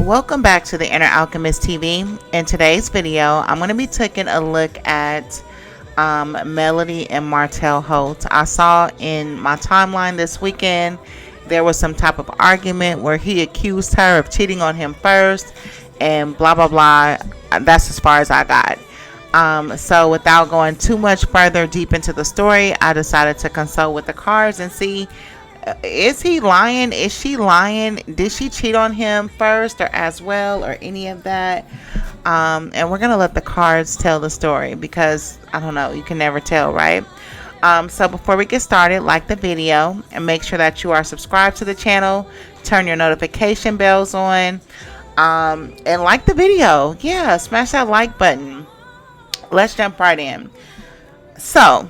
Welcome back to the InherAlchemist TV. In today's video, I'm going to be taking a look at Melody and Martel Holt. I saw in my timeline this weekend there was some type of argument where he accused her of cheating on him first and blah blah blah. That's as far as I got. So without going too much further deep into the story, I decided to consult with the cards and see, is he lying? Is she lying? Did she cheat on him first or as well, or any of that? And we're gonna let the cards tell the story, because I don't know, you can never tell, right? So before we get started, like the video and make sure that you are subscribed to the channel, turn your notification bells on, and like the video. Yeah, smash that like button. Let's jump right in. So,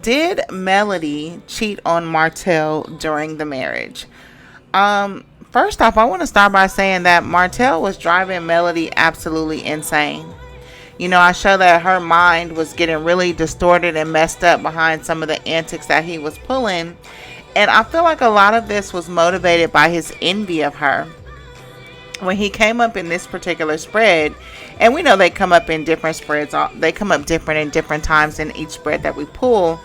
did Melody cheat on Martel during the marriage? First off, I want to start by saying that Martel was driving Melody absolutely insane. You know, I show that her mind was getting really distorted and messed up behind some of the antics that he was pulling. And I feel like a lot of this was motivated by his envy of her. When he came up in this particular spread, and we know they come up in different spreads, they come up different in different times in each spread that we pull.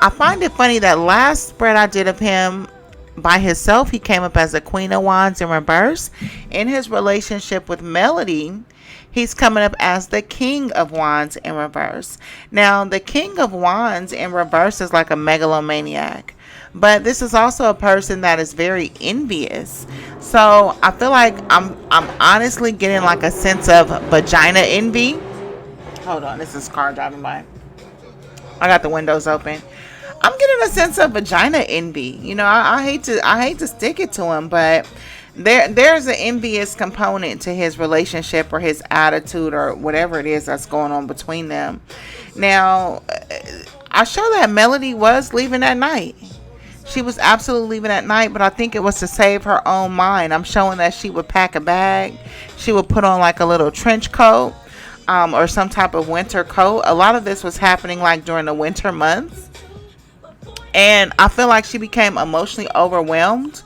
I find it funny that last spread I did of him by himself, he came up as a Queen of Wands in reverse. In his relationship with Melody, he's coming up as the King of Wands in reverse. Now, the King of Wands in reverse is like a megalomaniac, but this is also a person that is very envious. So I feel like I'm honestly getting like a sense of vagina envy. Hold on, this is a car driving by. I got the windows open. I'm getting a sense of vagina envy. You know, I hate to stick it to him, but there's an envious component to his relationship or his attitude or whatever it is that's going on between them. Now, I show that Melody was leaving that night. She was absolutely leaving at night, but I think it was to save her own mind. I'm showing that she would pack a bag. She would put on like a little trench coat or some type of winter coat. A lot of this was happening like during the winter months. And I feel like she became emotionally overwhelmed.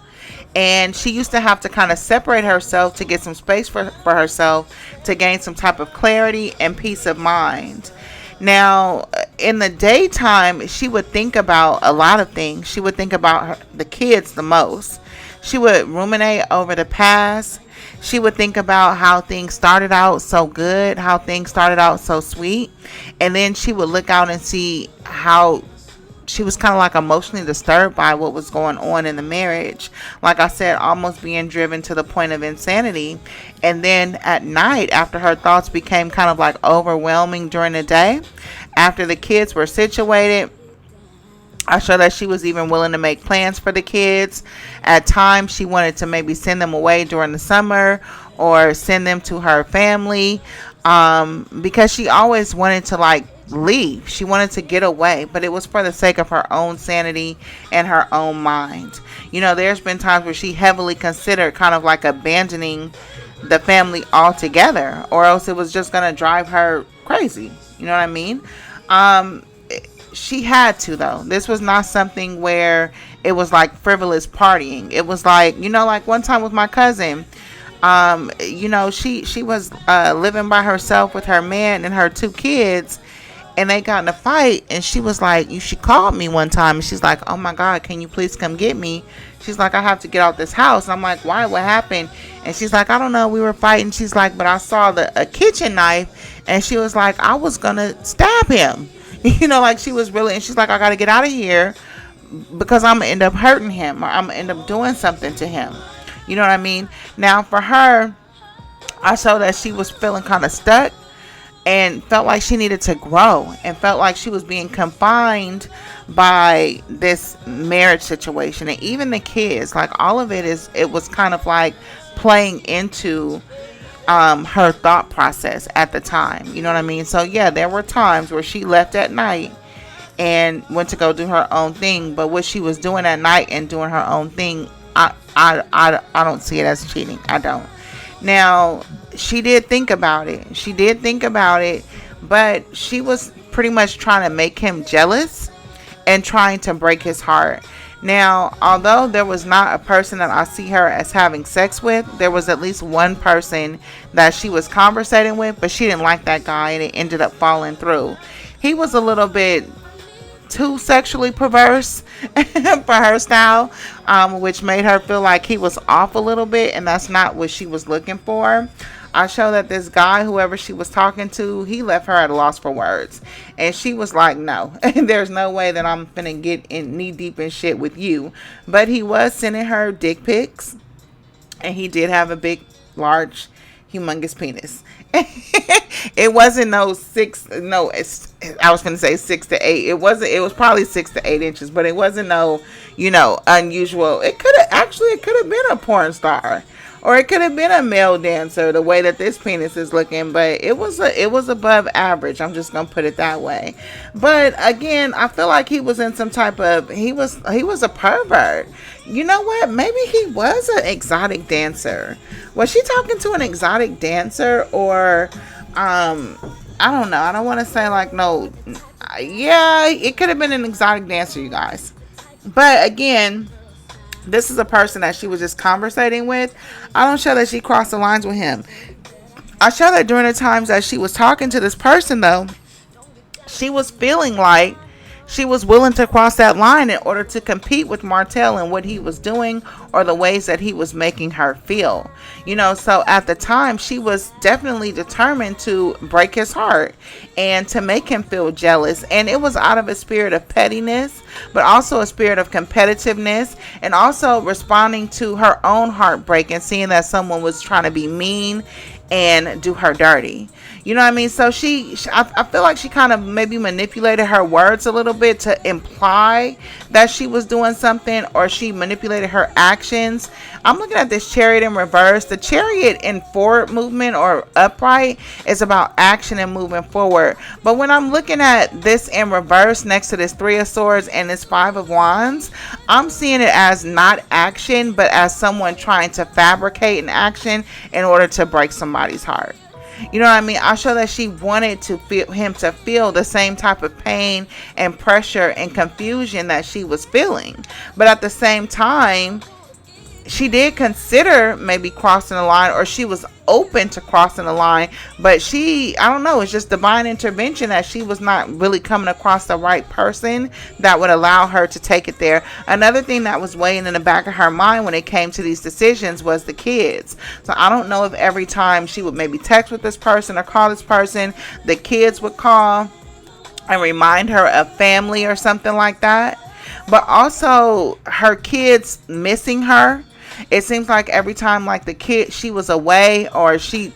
And she used to have to kind of separate herself to get some space for herself, to gain some type of clarity and peace of mind. Now, in the daytime, she would think about a lot of things. She would think about the kids the most. She would ruminate over the past. She would think about how things started out so good, how things started out so sweet. And then she would look out and see how she was kind of like emotionally disturbed by what was going on in the marriage. Like I said, almost being driven to the point of insanity. And then at night, after her thoughts became kind of like overwhelming during the day, after the kids were situated, I show that she was even willing to make plans for the kids. At times, she wanted to maybe send them away during the summer or send them to her family, because she always wanted to like leave. She wanted to get away, but it was for the sake of her own sanity and her own mind. You know, there's been times where she heavily considered kind of like abandoning the family altogether, or else it was just going to drive her crazy. You know what I mean? She had to, though. This was not something where it was like frivolous partying. It was like, you know, like one time with my cousin, you know, she was living by herself with her man and her two kids. And they got in a fight, and she was like, she called me one time, and she's like, oh my God, can you please come get me? She's like, I have to get out this house. And I'm like, why? What happened? And she's like, I don't know. We were fighting. She's like, but I saw a kitchen knife, and she was like, I was going to stab him. You know, like she was really, and she's like, I got to get out of here because I'm going to end up hurting him, or I'm going to end up doing something to him. You know what I mean? Now, for her, I saw that she was feeling kind of stuck, and felt like she needed to grow, and felt like she was being confined by this marriage situation. And even the kids, like all of it was kind of like playing into her thought process at the time. You know what I mean? So yeah, there were times where she left at night and went to go do her own thing. But what she was doing at night and doing her own thing, I don't see it as cheating. I don't. Now, she did think about it. She did think about it, but she was pretty much trying to make him jealous and trying to break his heart. Now, although there was not a person that I see her as having sex with, there was at least one person that she was conversating with, but she didn't like that guy and it ended up falling through. He was a little bit too sexually perverse for her style, which made her feel like he was off a little bit, and that's not what she was looking for. I show that this guy, whoever she was talking to, he left her at a loss for words, and she was like, no, there's no way that I'm finna get in knee deep in shit with you. But he was sending her dick pics, and he did have a big, large, humongous penis. It wasn't no six, no, I was gonna say 6 to 8. It wasn't. It was probably 6 to 8 inches, but it wasn't no, unusual. It could have been a porn star, or it could have been a male dancer. The way that this penis is looking, but it was above average. I'm just gonna put it that way. But again, I feel like he was in some type of he was a pervert. You know what? Maybe he was an exotic dancer. Was she talking to an exotic dancer, or I don't know. I don't want to say like no. Yeah, it could have been an exotic dancer, you guys. But again, this is a person that she was just conversating with. I don't show that she crossed the lines with him. I show that during the times that she was talking to this person, though, she was feeling like she was willing to cross that line in order to compete with Martel and what he was doing, or the ways that he was making her feel. So at the time, she was definitely determined to break his heart and to make him feel jealous. And it was out of a spirit of pettiness, but also a spirit of competitiveness, and also responding to her own heartbreak and seeing that someone was trying to be mean and do her dirty. You know what I mean? So I feel like she kind of maybe manipulated her words a little bit to imply that she was doing something, or she manipulated her actions. I'm looking at this Chariot in reverse. The Chariot in forward movement or upright is about action and moving forward. But when I'm looking at this in reverse next to this Three of Swords and this Five of Wands, I'm seeing it as not action, but as someone trying to fabricate an action in order to break somebody's heart. You know what I mean? I show that she wanted to feel him to feel the same type of pain and pressure and confusion that she was feeling. But at the same time, she did consider maybe crossing the line, or she was open to crossing the line, but I don't know, it's just divine intervention that she was not really coming across the right person that would allow her to take it there. Another thing that was weighing in the back of her mind when it came to these decisions was the kids. So I don't know if every time she would maybe text with this person or call this person, the kids would call and remind her of family or something like that. But also her kids missing her. It seems like every time like the kid, she was away, or she,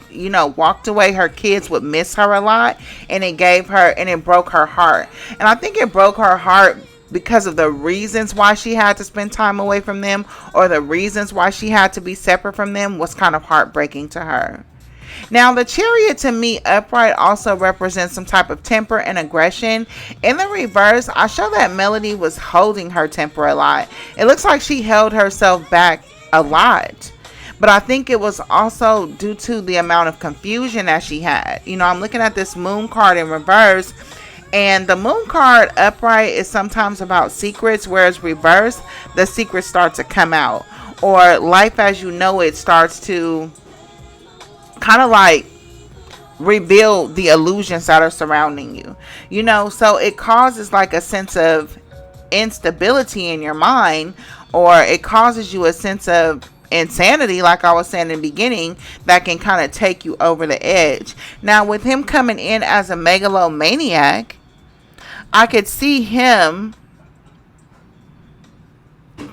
walked away, her kids would miss her a lot, and it broke her heart. And I think it broke her heart because of the reasons why she had to spend time away from them, or the reasons why she had to be separate from them, was kind of heartbreaking to her. Now, the Chariot to me upright also represents some type of temper and aggression. In the reverse, I show that Melody was holding her temper a lot. It looks like she held herself back a lot. But I think it was also due to the amount of confusion that she had. I'm looking at this Moon card in reverse. And the Moon card upright is sometimes about secrets, whereas reverse, the secrets start to come out. Or life as you know it starts to kind of like reveal the illusions that are surrounding you. So it causes like a sense of instability in your mind, or it causes you a sense of insanity, like I was saying in the beginning, that can kind of take you over the edge. Now, with him coming in as a megalomaniac, I could see him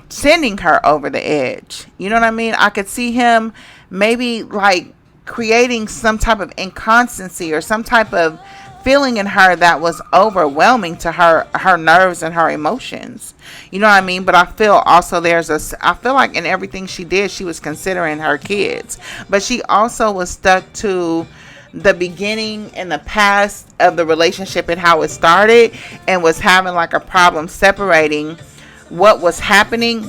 sending her over the edge. You know what I mean? I could see him maybe like creating some type of inconstancy or some type of feeling in her that was overwhelming to her nerves and her emotions. You know what I mean? But I feel also I feel like in everything she did, she was considering her kids. But she also was stuck to the beginning and the past of the relationship and how it started, and was having like a problem separating what was happening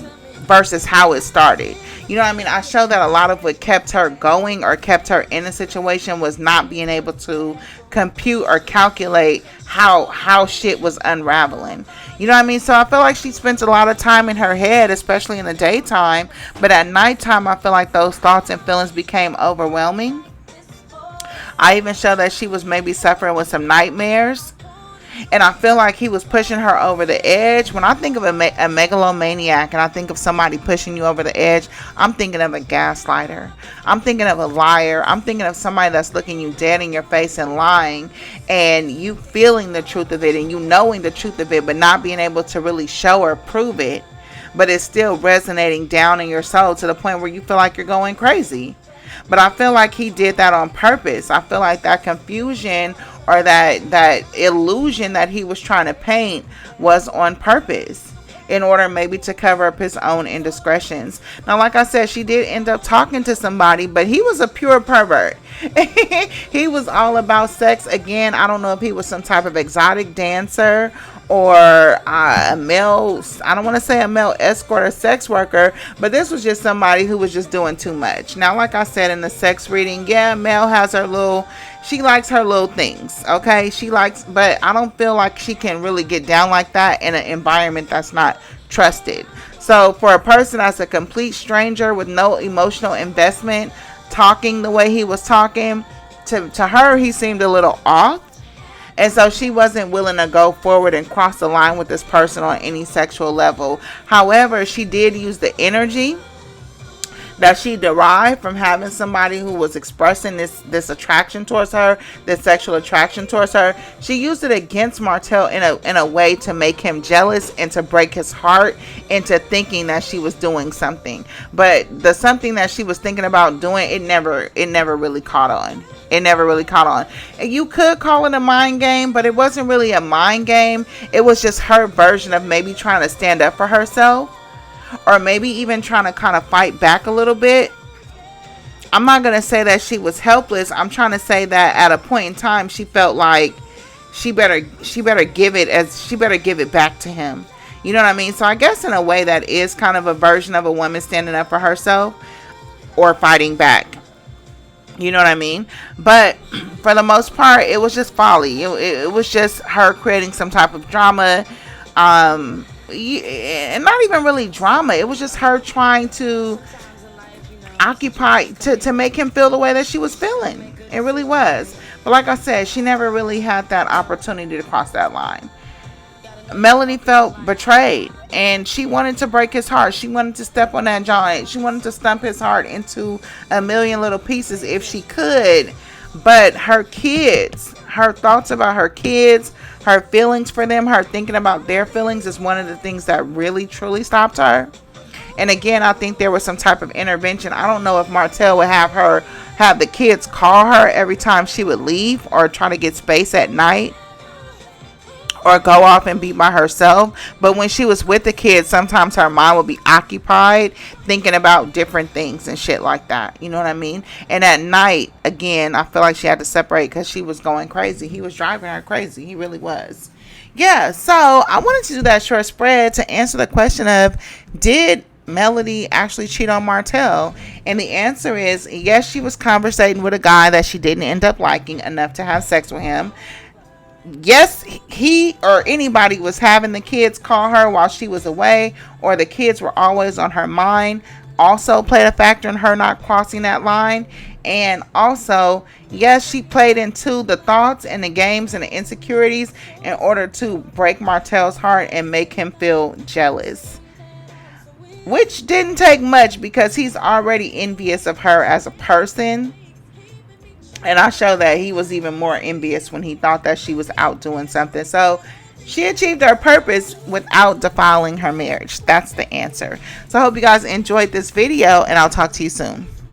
versus how it started. You know what I mean? I showed that a lot of what kept her going or kept her in a situation was not being able to compute or calculate how shit was unraveling. You know what I mean? So I feel like she spent a lot of time in her head, especially in the daytime. But at nighttime, I feel like those thoughts and feelings became overwhelming. I even showed that she was maybe suffering with some nightmares. And I feel like he was pushing her over the edge. When I think of a megalomaniac and I think of somebody pushing you over the edge, I'm thinking of a gaslighter. I'm thinking of a liar. I'm thinking of somebody that's looking you dead in your face and lying, and you feeling the truth of it and you knowing the truth of it, but not being able to really show or prove it. But it's still resonating down in your soul to the point where you feel like you're going crazy. But I feel like he did that on purpose. I feel like that confusion or that illusion that he was trying to paint was on purpose in order maybe to cover up his own indiscretions. Now, like I said, she did end up talking to somebody, but he was a pure pervert. He was all about sex. Again, I don't know if he was some type of exotic dancer or a male, I don't want to say a male escort or sex worker, but this was just somebody who was just doing too much. Now, like I said in the sex reading, yeah, Mel has her little, she likes her little things, okay? She likes, but I don't feel like she can really get down like that in an environment that's not trusted. So for a person that's a complete stranger with no emotional investment, talking the way he was talking, to her, he seemed a little off. And so she wasn't willing to go forward and cross the line with this person on any sexual level. However, she did use the energy that she derived from having somebody who was expressing this attraction towards her, this sexual attraction towards her. She used it against Martel in a way to make him jealous and to break his heart into thinking that she was doing something. But the something that she was thinking about doing, it never really caught on. It never really caught on. And you could call it a mind game, but it wasn't really a mind game. It was just her version of maybe trying to stand up for herself, or maybe even trying to kind of fight back a little bit. I'm not going to say that she was helpless. I'm trying to say that at a point in time, she felt like she better give it back to him. You know what I mean? So I guess in a way that is kind of a version of a woman standing up for herself or fighting back. You know what I mean? But for the most part, it was just folly. It was just her creating some type of drama. And not even really drama. It was just her trying to occupy, to make him feel the way that she was feeling. It really was. But like I said, she never really had that opportunity to cross that line. Melody felt betrayed, and she wanted to break his heart. She wanted to step on that giant. She wanted to stump his heart into a million little pieces if she could. But her kids, her thoughts about her kids, her feelings for them, her thinking about their feelings is one of the things that really truly stopped her. And again, I think there was some type of intervention. I don't know if Martel would have the kids call her every time she would leave or try to get space at night, or go off and be by herself. But when she was with the kids, sometimes her mind would be occupied thinking about different things and shit like that. You know what I mean? And at night, again, I feel like she had to separate because she was going crazy. He was driving her crazy. He really was. Yeah, so I wanted to do that short spread to answer the question of, did Melody actually cheat on Martel? And the answer is yes. She was conversating with a guy that she didn't end up liking enough to have sex with him. Yes, he or anybody was having the kids call her while she was away, or the kids were always on her mind, also played a factor in her not crossing that line. And also, yes, she played into the thoughts and the games and the insecurities in order to break Martel's heart and make him feel jealous, which didn't take much because he's already envious of her as a person. And I show that he was even more envious when he thought that she was out doing something. So she achieved her purpose without defiling her marriage. That's the answer. So I hope you guys enjoyed this video, and I'll talk to you soon.